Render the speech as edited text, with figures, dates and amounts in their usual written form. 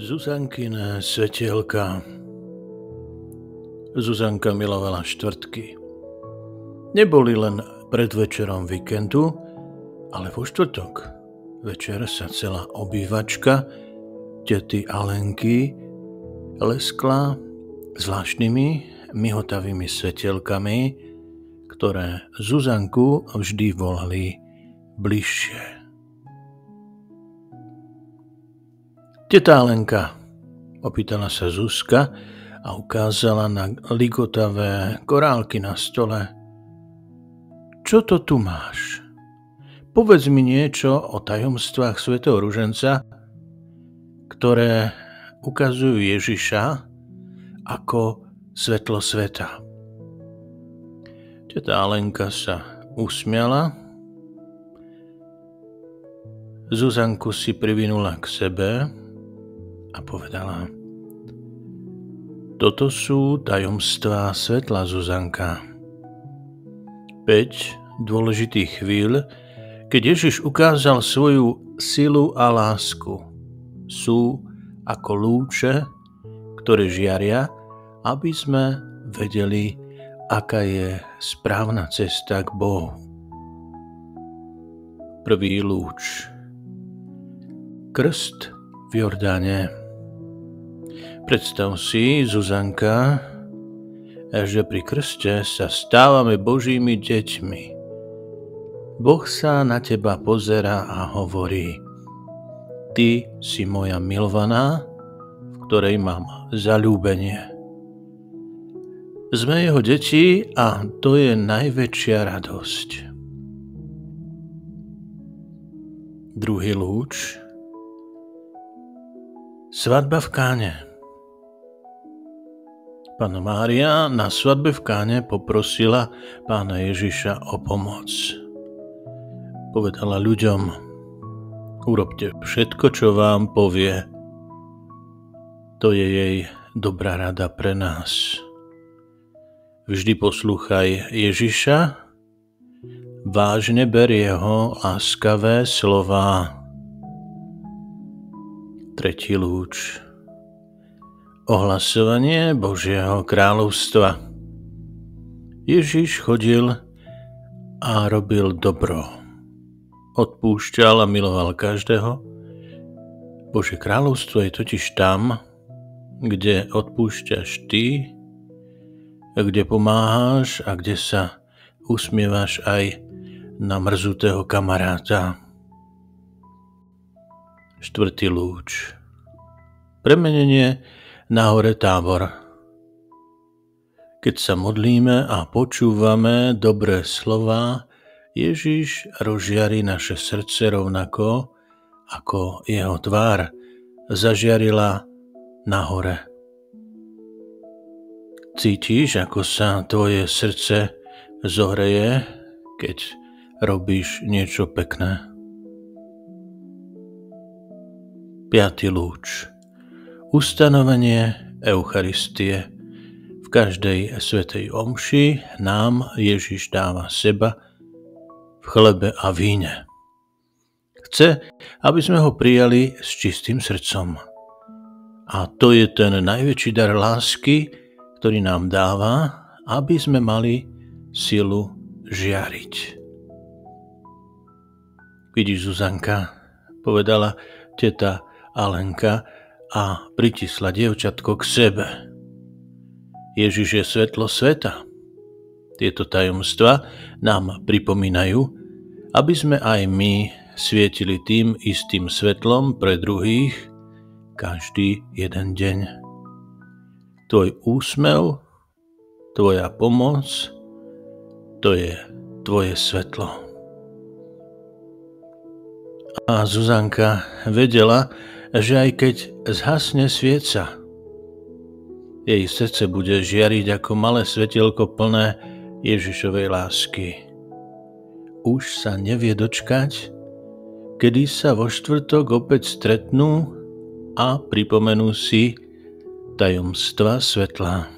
Zuzankyné svetielka. Zuzanka milovala štvrtky. Neboli len pred večerom víkendu, ale vo štvrtok večer sa celá obývačka tety Alenky leskla zvláštnymi mihotavými svetielkami, ktoré Zuzanku vždy volali bližšie. Teta Alenka, opýtala sa Zuzka a ukázala na ligotavé korálky na stole. Čo to tu máš? Povedz mi niečo o tajomstvách svätého Ruženca, ktoré ukazujú Ježiša ako svetlo sveta. Teta Alenka sa usmiala, Zuzanku si privinula k sebe a povedala: Toto sú tajomstvá svetla, Zuzanka. 5 dôležitých chvíľ, keď Ježiš ukázal svoju silu a lásku, sú ako lúče, ktoré žiaria, aby sme vedeli, aká je správna cesta k Bohu. Prvý lúč. Krst v Jordáne. Predstav si, Zuzanka, že pri krste sa stávame Božími deťmi. Boh sa na teba pozerá a hovorí: Ty si moja milovaná, v ktorej mám zaľúbenie. Sme jeho deti a to je najväčšia radosť. Druhý lúč. Svadba v Káne. Panna Mária na svadbe v Káne poprosila pána Ježiša o pomoc. Povedala ľuďom: Urobte všetko, čo vám povie. To je jej dobrá rada pre nás. Vždy poslúchaj Ježiša, vážne ber jeho láskavé slová. Tretí lúč. Ohlasovanie Božieho kráľovstva. Ježiš chodil a robil dobro. Odpúšťal a miloval každého. Božie kráľovstvo je totiž tam, kde odpúšťaš ty, kde pomáhaš a kde sa usmievaš aj na mrzutého kamaráta. Štvrtý lúč. Premenenie na hore Tábor. Keď sa modlíme a počúvame dobré slová, Ježiš rozžiari naše srdce rovnako, ako jeho tvár zažiarila na hore. Cítiš, ako sa tvoje srdce zohreje, keď robíš niečo pekné? Piaty lúč. Ustanovenie Eucharistie. V každej svätej omši nám Ježiš dáva seba v chlebe a víne. Chce, aby sme ho prijali s čistým srdcom. A to je ten najväčší dar lásky, ktorý nám dáva, aby sme mali silu žiariť. Vidíš, Zuzanka, povedala teta Alenka a pritisla dievčatko k sebe. Ježiš je svetlo sveta. Tieto tajomstvá nám pripomínajú, aby sme aj my svietili tým istým svetlom pre druhých každý jeden deň. Tvoj úsmev, tvoja pomoc, to je tvoje svetlo. A Zuzanka vedela, že aj keď zhasne svieca, jej srdce bude žiariť ako malé svetielko plné Ježišovej lásky. Už sa nevie dočkať, kedy sa vo štvrtok opäť stretnú a pripomenú si tajomstva svetla.